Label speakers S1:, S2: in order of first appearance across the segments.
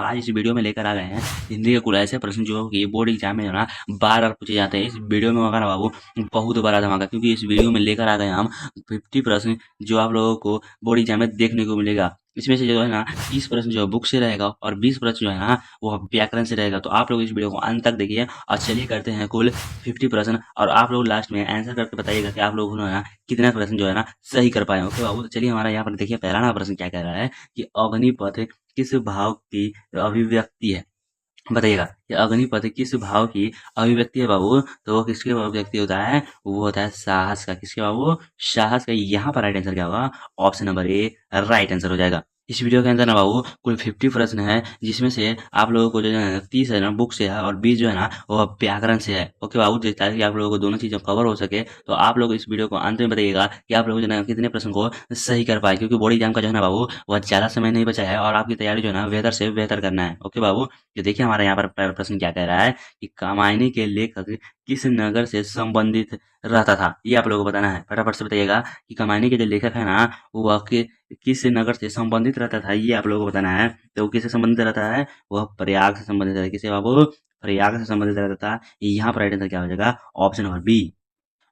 S1: आज इस वीडियो में लेकर आ गए हैं हिंदी के कुछ ऐसे प्रश्न जो कि बोर्ड एग्जाम में जो ना बार बार पूछे जाते हैं। इस वीडियो में होगा ना बाबू बहुत बड़ा धमाका, क्योंकि इस वीडियो में लेकर आ गए हम 50 प्रश्न जो आप लोगों को बोर्ड एग्जाम में देखने को मिलेगा। इसमें से जो है ना 30 प्रश्न जो है बुक से रहेगा और 20 प्रश्न जो है ना वो व्याकरण से रहेगा। तो आप लोग इस वीडियो को अंत तक देखिए और चलिए करते हैं कुल 50 प्रश्न, और आप लोग लास्ट में आंसर करके बताइएगा कि आप लोग जो है ना कितना प्रश्न जो है ना सही कर पाए। ओके बाबू, तो चलिए हमारा यहाँ पर देखिए पहला ना प्रश्न क्या कह रहा है कि अग्निपथ किस भाव की अभिव्यक्ति है। बताइएगा कि अग्निपथ किस भाव की अभिव्यक्ति है बाबू। तो वो किसके अभिव्यक्ति होता है, वो होता है साहस का। किसके बाबू, साहस का। यहाँ पर राइट आंसर क्या होगा, option number A right answer हो जाएगा। इस वीडियो के अंदर ना बाबू कुल 50 प्रश्न है, जिसमें से आप लोगों को जो है 30 है ना बुक से है और 20 जो है ना वो व्याकरण से है। ओके बाबू, ताकि आप लोगों को दोनों चीजें कवर हो सके, तो आप लोग इस वीडियो को अंत में बताइएगा कि आप लोग जो है ना कितने प्रश्न को सही कर पाए, क्योंकि बोर्ड एग्जाम का जो है ना बाबू वह ज्यादा समय नहीं बचा है और आपकी तैयारी जो है ना बेहतर से बेहतर करना है। ओके बाबू, तो देखिए हमारे यहाँ पर प्रश्न क्या कह रहा है कि कामायनी के लेखक किस नगर से संबंधित रहता था। ये आप लोगों को बताना है। फटाफट से बताइएगा कि कामायनी के जो लेखक है ना वह किस नगर से संबंधित रहता था। ये आप लोगों को बताना है। तो वो किससे संबंधित रहता है, वह प्रयाग से संबंधित रहता है। किसे बाबू, प्रयाग से संबंधित रहता था। यहाँ पर राइट आंसर क्या हो जाएगा, option number B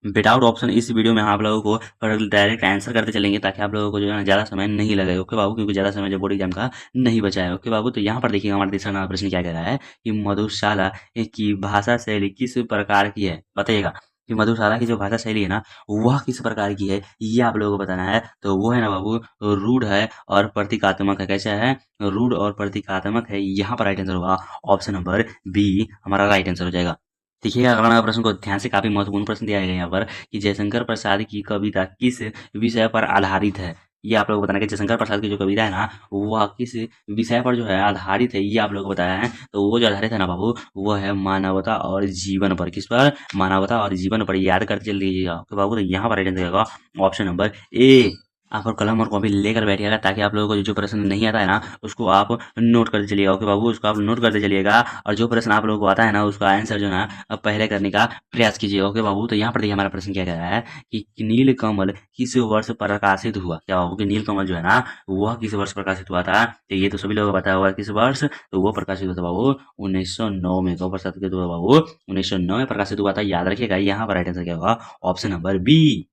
S1: without option. इस वीडियो में आप लोगों को डायरेक्ट आंसर करते चलेंगे, ताकि आप लोगों को जो है ना ज़्यादा समय नहीं लगे। ओके बाबू, क्योंकि ज़्यादा समय जो बोर्ड एग्जाम का नहीं बचा है। ओके बाबू, तो यहाँ पर देखिए हमारा तीसरा प्रश्न क्या कह रहा है कि मधुशाला की भाषा शैली किस प्रकार की है। बताइएगा कि मधुशाला की जो भाषा शैली है ना वह किस प्रकार की है, ये आप लोगों को बताना है। तो वो है ना बाबू रूढ़ है और प्रतीकात्मक है। कैसा है, रूढ़ और प्रतीकात्मक है। यहाँ पर राइट आंसर होगा ऑप्शन नंबर बी हमारा राइट आंसर हो जाएगा। देखिएगा अगला प्रश्न को ध्यान से, काफी महत्वपूर्ण प्रश्न दिया गया है यहाँ पर कि जयशंकर प्रसाद की कविता किस विषय पर आधारित है। ये आप लोग को बताना है कि जयशंकर प्रसाद की जो कविता है ना वह किस विषय पर जो है आधारित है। ये आप लोग को बताया है। तो वो जो आधारित है ना बाबू वो है मानवता और जीवन पर। किस पर, मानवता और जीवन पर। याद करते चल लीजिएगा। तो बाबू तो यहाँ पर राइट आंसर होगा ऑप्शन नंबर ए। आप और कलम और कॉपी लेकर बैठिएगा, ताकि आप लोगों को जो प्रश्न नहीं आता है ना उसको आप नोट करते चलिएगा। ओके बाबू, उसको आप नोट करते चलिएगा, और जो प्रश्न आप लोगों को आता है ना उसका आंसर जो ना पहले करने का प्रयास कीजिए। ओके बाबू, तो यहाँ पर देखिए हमारा प्रश्न क्या कह रहा है कि नीलकमल किस वर्ष प्रकाशित हुआ। क्या बाबू कि नीलकमल जो है ना वह किस वर्ष प्रकाशित हुआ था। तो ये तो सभी लोगों को पता होगा किस वर्ष। तो वो प्रकाशित हुआ था बाबू 1909 में। तो प्रकाशित हुआ बाबू 1909 में प्रकाशित हुआ था। याद रखिएगा यहाँ पर राइट आंसर क्या होगा, ऑप्शन नंबर बी।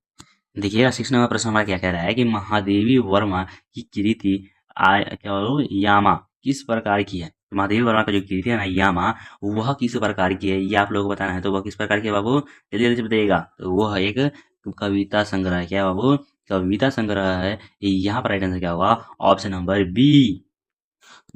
S1: देखिएगा 6 नंबर प्रश्न हमारा क्या कह रहा है कि महादेवी वर्मा की कृति क्या बोलो यामा किस प्रकार की है। तो महादेवी वर्मा का जो कृति है ना यामा वह किस प्रकार की है, ये आप लोगों को बताना है। तो वह किस प्रकार की है बाबू, जल्दी जल्दी से बताइएगा। तो वह एक कविता संग्रह है। क्या बाबू, कविता संग्रह है। यहाँ पर राइट आंसर क्या होगा, option number B.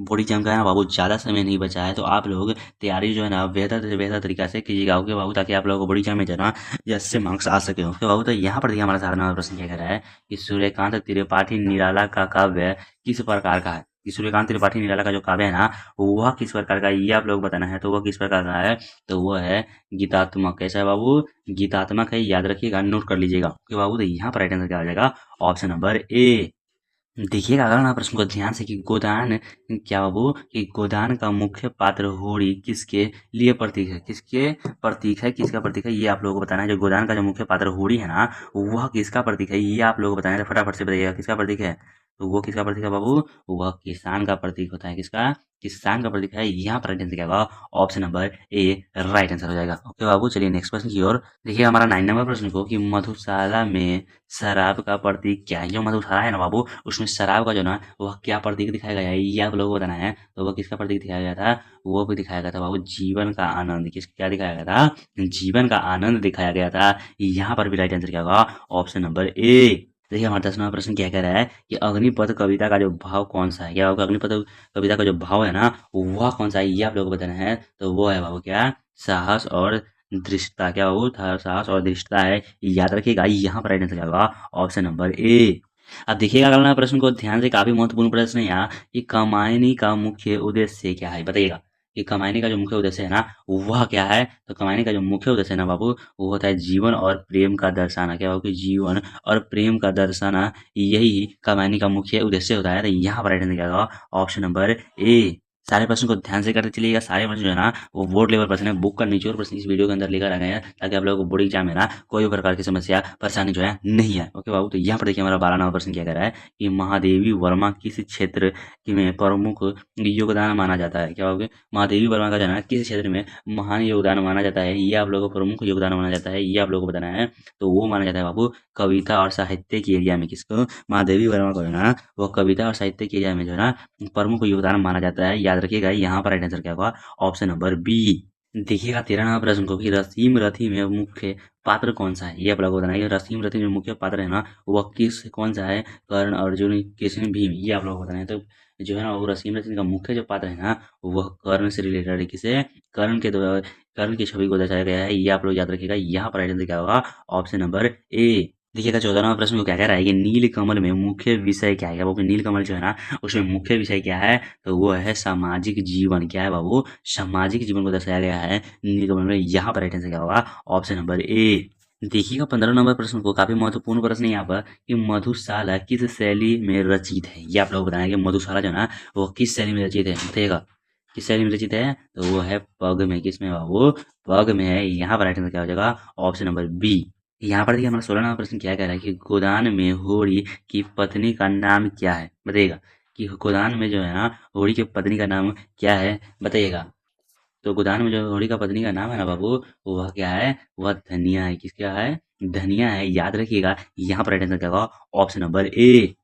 S1: Board exam का है ना बाबू ज़्यादा समय नहीं बचा है, तो आप लोग तैयारी जो है ना बेहतर से बेहतर तरीका से कीजिएगा। ओके बाबू, ताकि आप लोगों को बोर्ड एग्जाम में जो है ना जैसे मार्क्स आ सके। ओके बाबू, तो यहाँ पर देखिए हमारा सारा प्रश्न क्या कह रहा है कि सूर्यकांत त्रिपाठी निराला का काव्य किस प्रकार का है। कि सूर्यकांत त्रिपाठी निराला का जो काव्य है ना वह किस प्रकार का है, ये आप लोग बताना है। तो वह किस प्रकार का है, तो वह है गीतात्मक। कैसा है बाबू, गीतात्मक है। याद रखिएगा, नोट कर लीजिएगा। ओके बाबू, तो यहाँ पर राइट आंसर क्या हो जाएगा, ऑप्शन नंबर ए। देखिएगा अगला ना प्रश्न को ध्यान से कि गोदान क्या बाबू कि गोदान का मुख्य पात्र होड़ी किसके लिए प्रतीक है। किसके प्रतीक है, किसका प्रतीक है, ये आप लोगों को बताना है। जो गोदान का जो मुख्य पात्र होड़ी है ना वह किसका प्रतीक है, ये आप लोगों को बताना है। तो फटाफट से बताइएगा किसका प्रतीक है। तो वो किसका प्रतीक है बाबू, वह किसान का प्रतीक होता है। किसका, किसान का प्रतीक है। यहाँ पर राइट आंसर क्या होगा, option number A right answer हो जाएगा। ओके बाबू, चलिए नेक्स्ट प्रश्न की ओर देखिए हमारा 9 नंबर प्रश्न को कि मधुशाला में शराब का प्रतीक क्या है। जो मधुशाला है ना बाबू उसमें शराब का जो ना वह क्या प्रतीक दिखाया गया है, ये आप लोगों को बताना है। तो वह किसका प्रतीक दिखाया गया था, वो भी दिखाया गया था बाबू जीवन का आनंद। किस क्या दिखाया गया था, जीवन का आनंद दिखाया गया था। यहाँ पर भी राइट आंसर क्या होगा, ऑप्शन नंबर ए। देखिए हमारा 10वां प्रश्न क्या कह रहा है कि अग्निपथ कविता का जो भाव कौन सा है। क्या होगा, अग्निपथ कविता का जो भाव है ना वह कौन सा है, ये आप लोगों को बताना है। तो वो है बाबू क्या, साहस और दृष्टता। क्या बाबू था, साहस और दृष्टता है। याद रखिएगा यहाँ पर राइट आंसर क्या होगा, ऑप्शन नंबर ए। अब देखिएगा अगला प्रश्न को ध्यान से, काफी महत्वपूर्ण प्रश्न है यहाँ कि कमायनी का मुख्य उद्देश्य क्या है। बताइएगा कि कमायनी का जो मुख्य उद्देश्य है ना वह क्या है। तो कमायनी का जो मुख्य उद्देश्य है ना बाबू वो होता है जीवन और प्रेम का दर्शाना। क्या बाबू कि जीवन और प्रेम का दर्शाना, यही कमायनी का मुख्य उद्देश्य होता है। तो यहाँ पर राइट आंसर क्या होगा, ऑप्शन नंबर ए। सारे प्रश्न को ध्यान से करते चलिएगा। सारे प्रश्न जो है ना वो बोर्ड लेवल प्रश्न है, बुक का निचोड़ प्रश्न इस वीडियो के अंदर लेकर आ गए हैं ताकि आप लोगों को बोर्ड एग्जाम में ना कोई भी प्रकार की समस्या परेशानी जो है नहीं है। ओके बाबू, तो यहाँ पर देखिए हमारा 12वां प्रश्न क्या कह रहा है कि महादेवी वर्मा किस क्षेत्र में प्रमुख योगदान माना जाता है। क्या होगा, महादेवी वर्मा का जो है ना किस क्षेत्र में महान योगदान माना जाता है, ये आप लोगों को प्रमुख योगदान माना जाता है, ये आप लोगों को बताना है। तो वो माना जाता है बाबू कविता और साहित्य के एरिया में। किसको, महादेवी वर्मा को है ना वो कविता और साहित्य के एरिया में जो है ना प्रमुख योगदान माना जाता है। याद रखिएगा यहाँ पर राइट आंसर क्या होगा, ऑप्शन नंबर बी। देखिएगा 13वां प्रश्न को कि रसीम रथी में मुख्य पात्र कौन सा है, ये आप लोगों को बताना है। रसीम रथी में मुख्य पात्र है ना वह किस कौन सा है, कर्ण अर्जुन कृष्ण भीम, ये आप लोगों को बताना है। तो जो है ना वो रसीम रथी का मुख्य जो पात्र है ना वह कर्ण से रिलेटेड है। किसे, कर्ण के द्वारा कर्ण की छवि को दर्शाया गया है, ये आप लोग याद रखिएगा। यहाँ पर राइट आंसर क्या होगा, ऑप्शन नंबर ए। देखिएगा 14वां प्रश्न को क्या कह रहा है कि नीलकमल में मुख्य विषय क्या है। बाबू नीलकमल जो है ना उसमें मुख्य विषय क्या है, तो वो है सामाजिक जीवन। क्या है बाबू, सामाजिक जीवन को दर्शाया गया है नीलकमल में। यहाँ पर राइट आंसर क्या होगा, ऑप्शन नंबर ए। देखिएगा 15 नंबर प्रश्न को, काफी महत्वपूर्ण प्रश्न है यहाँ पर कि मधुशाला किस शैली में रचित है। ये आप लोग बताना है कि मधुशाला जो है ना वो किस शैली में रचित है, बताइएगा किस शैली में रचित है। तो वो है पग में। किसमें बाबू, पग में है। यहाँ पर राइट आंसर क्या हो जाएगा, ऑप्शन नंबर बी। यहाँ पर देखिए हमारा 16वां प्रश्न क्या कह रहा है कि गोदान में होरी की पत्नी का नाम क्या है, बताइएगा कि गोदान में जो है ना होरी की पत्नी का नाम क्या है, बताइएगा। तो गोदान में जो होरी का पत्नी का नाम है ना बाबू वह क्या है, वह धनिया है। किसका है, धनिया है। याद रखिएगा यहाँ पर राइट आंसर क्या होगा, ऑप्शन नंबर ए।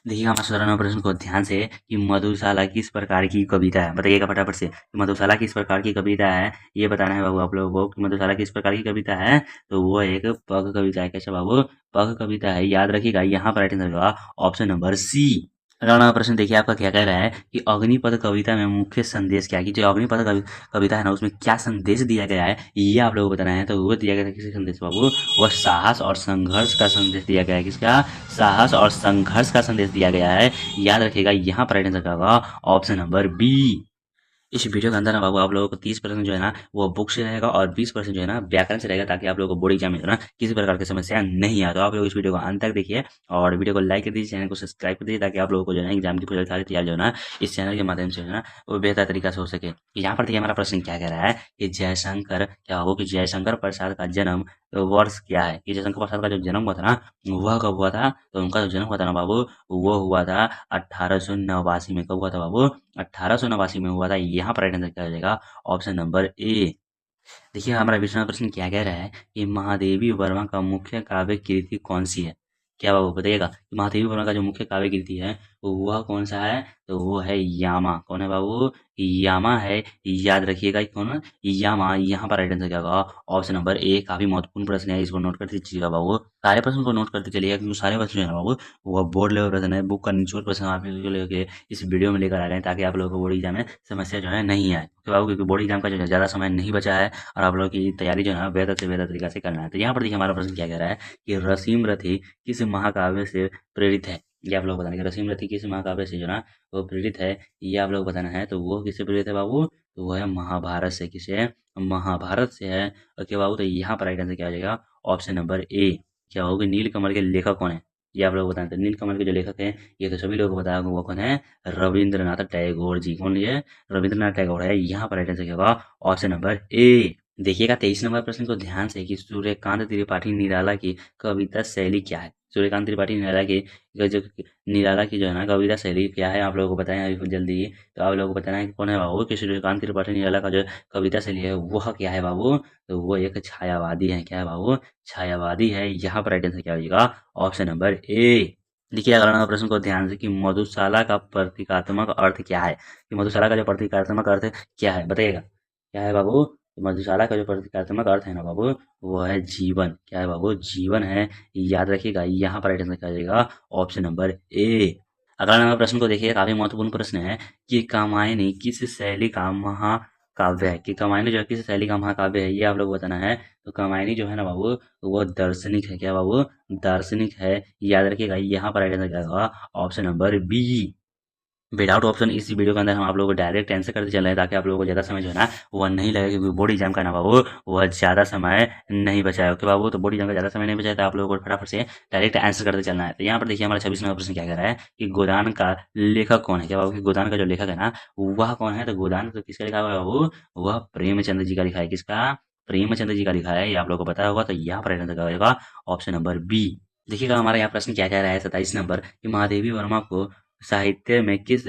S1: देखिएगा हमारा 17वां प्रश्न को ध्यान से कि मधुशाला किस प्रकार की कविता है, बताइएगा फटाफट से कि मधुशाला किस प्रकार की कविता है। ये बताना है बाबू आप लोगों को कि मधुशाला किस प्रकार की कविता है। तो वो एक पग कविता है। कैसा बाबू, पग कविता है। याद रखिएगा यहाँ पर राइट आंसर होगा ऑप्शन नंबर सी। 18वां प्रश्न देखिए आपका क्या कह रहा है कि अग्निपथ कविता में मुख्य संदेश क्या है, कि जो अग्निपथ कविता है ना उसमें क्या संदेश दिया गया है, ये आप लोगों को बताना है। तो वो दिया गया था किसी संदेश बाबू, वह साहस और संघर्ष का संदेश दिया गया है। किसका, साहस और संघर्ष का संदेश दिया गया है। याद रखिएगा यहाँ पर राइट आंसर क्या होगा, ऑप्शन नंबर बी। इस वीडियो के अंदर ना बाबू आप लोगों को 30% जो है ना वो बुक से रहेगा और 20% जो है ना व्याकरण से रहेगा, ताकि आप लोगों को बोर्ड एग्जाम में जो है ना किसी प्रकार की समस्या नहीं आए। तो आप लोग इस वीडियो को अंत तक देखिए और वीडियो को लाइक कर दीजिए, चैनल को सब्सक्राइब कर दीजिए, ताकि आप लोगों को जो है एग्जाम की पूरी सारी तैयारी जो है ना इस चैनल के माध्यम से जो है ना वो बेहतर तरीका से हो सके। यहाँ पर देखिए हमारा प्रश्न क्या कह रहा है कि जयशंकर क्या हो, कि जयशंकर प्रसाद का जन्म वर्ष क्या है। कि जयशंकर प्रसाद का जो जन्म हुआ था ना वह कब हुआ था, तो उनका जो जन्म हुआ था ना बाबू वो हुआ था 1889 में। कब हुआ था बाबू, 1889 में हुआ था। यहाँ पर राइट आंसर क्या हो जाएगा, ऑप्शन नंबर ए। देखिए हमारा 20वां प्रश्न क्या कह रहा है कि महादेवी वर्मा का मुख्य काव्य कृति कौन सी है। क्या बाबू बताइएगा कि महादेवी वर्मा का जो मुख्य काव्य कृति है वह कौन सा है, तो वो है यामा। कौन है बाबू, यामा है। याद रखिएगा कौन है, यामा। यहाँ पर राइट आंसर क्या होगा, ऑप्शन नंबर ए। काफी महत्वपूर्ण प्रश्न है, इसको नोट करते चलिएगा बाबू। सारे प्रश्न को नोट करते चलिएगा क्योंकि सारे प्रश्न जो है ना बाबू वो बोर्ड लेवल प्रश्न है। बुक का निचोड़ प्रश्न आप लोगों को लेके इस वीडियो में लेकर आ रहे हैं ताकि आप लोगों को बोर्ड एग्जाम में समस्या जो है नहीं आए। तो बाबू क्योंकि बोर्ड एग्जाम का जो है ज़्यादा समय नहीं बचा है और आप लोगों की तैयारी जो है ना बेहतर से बेहतर तरीका से करना है। तो यहाँ पर देखिए हमारा प्रश्न क्या कह रहा है कि रसीम रथी किस महाकाव्य से प्रेरित है। ये आप लोग बताना कि रसीम रथी किस महाकाव्य से जो ना वो प्रेरित है, ये आप लोग बताना है। तो वो किससे प्रेरित है बाबू, तो वो है महाभारत से। किसे है, महाभारत से है। ओके बाबू, तो यहाँ पर राइट आंसर क्या आ जाएगा, ऑप्शन नंबर ए। क्या होगा, नीलकमल के लेखक कौन है, ये आप लोग बताना। तो नीलकमल के जो लेखक हैं ये तो सभी लोग को बताया वो कौन है, रविंद्रनाथ टैगोर जी। कौन ये, रविंद्रनाथ टैगोर है। यहाँ पर राइट आंसर क्या होगा, ऑप्शन नंबर ए। देखिएगा 23 नंबर प्रश्न को ध्यान से कि सूर्यकांत त्रिपाठी निराला की कविता शैली क्या है। सूर्यकांत त्रिपाठी निराला की जो निराला की जो है ना कविता शैली क्या है, आप लोगों को बताएं अभी जल्दी। तो आप लोगों को बताना है कि कौन है बाबू, कि सूर्यकांत त्रिपाठी निराला का जो कविता शैली है वह क्या है बाबू, तो वो एक छायावादी है। क्या है बाबू, छायावादी है। यहाँ पर राइट आंसर क्या हो जाएगा, ऑप्शन नंबर ए। देखिए अगला नंबर प्रश्न को ध्यान से कि मधुशाला का प्रतीकात्मक अर्थ क्या है, कि मधुशाला का जो प्रतीकात्मक अर्थ क्या है, बताइएगा क्या है बाबू। मधुशाला का जो प्रतीकात्मक अर्थ है ना बाबू वो है जीवन। क्या है बाबू, जीवन है। याद रखिएगा यहाँ पर राइट आंसर क्या आ जाएगा, ऑप्शन नंबर ए। अगला नंबर प्रश्न को देखिए, काफी महत्वपूर्ण प्रश्न है कि कामायनी किस शैली का महाकाव्य है। कि कामायनी जो है किस शैली का महाकाव्य है, ये आप लोग बताना है। तो कामायनी जो है ना बाबू वो दार्शनिक है। क्या बाबू, दार्शनिक है। याद रखिएगा यहाँ पर राइट आंसर क्या होगा, option number B. Without option इस वीडियो के अंदर हम आप लोगों को डायरेक्ट आंसर करते चल रहे हैं, ताकि आप लोगों को ज़्यादा समय जो है ना वह नहीं लगे, क्योंकि बोर्ड एग्जाम का ना बाबू वह ज़्यादा समय नहीं बचाया। ओके बाबू, तो बोर्ड एग्जाम का ज़्यादा समय नहीं बचाया, तो आप लोगों को फटाफट से डायरेक्ट आंसर करते चलना है। तो यहाँ पर देखिए हमारा 26 नंबर प्रश्न क्या कह रहा है कि गोदान का लेखक कौन है। क्या बाबू, कि गोदान का जो लेखक है ना वह कौन है। तो गोदान तो किसका लिखा हुआ है बाबू, वह प्रेमचंद जी का लिखा है। किसका, प्रेमचंद जी का लिखा है, ये आप लोगों को पता होगा। तो यहाँ पर आंसर होगा ऑप्शन नंबर बी। देखिएगा हमारा यहाँ प्रश्न क्या कह रहा है 27 नंबर कि महादेवी वर्मा को साहित्य में किस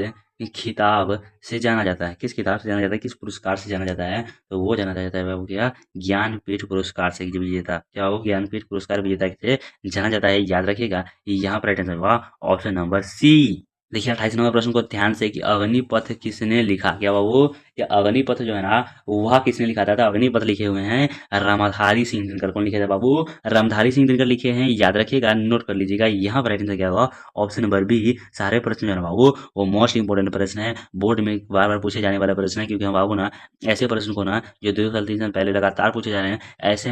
S1: खिताब से जाना जाता है। किस खिताब से जाना जाता है, किस पुरस्कार से जाना जाता है। तो वो जाना जाता है बाबू क्या, ज्ञानपीठ पुरस्कार से जो विजेता, क्या वो ज्ञानपीठ पुरस्कार विजेता से जाना जाता है। याद रखिएगा, यहाँ पर राइट आंसर होगा ऑप्शन नंबर सी। देखिए 28 नंबर प्रश्न को ध्यान से कि अग्निपथ किसने लिखा। क्या वो, ये अग्निपथ जो है ना वह किसने लिखा था। तो अग्निपथ लिखे हुए हैं रामधारी सिंह दिनकर। कौन लिखे थे बाबू, रामधारी सिंह दिनकर लिखे हैं। याद रखिएगा, नोट कर लीजिएगा। यहाँ पर राइट आंसर क्या होगा ऑप्शन नंबर बी। सारे प्रश्न जो है ना बाबू वो मोस्ट इंपोर्टेंट प्रश्न है, बोर्ड में बार बार पूछे जाने वाला प्रश्न है, क्योंकि हम बाबू ना ऐसे प्रश्न को ना जो 2 साल 3 साल पहले लगातार पूछे जा रहे हैं, ऐसे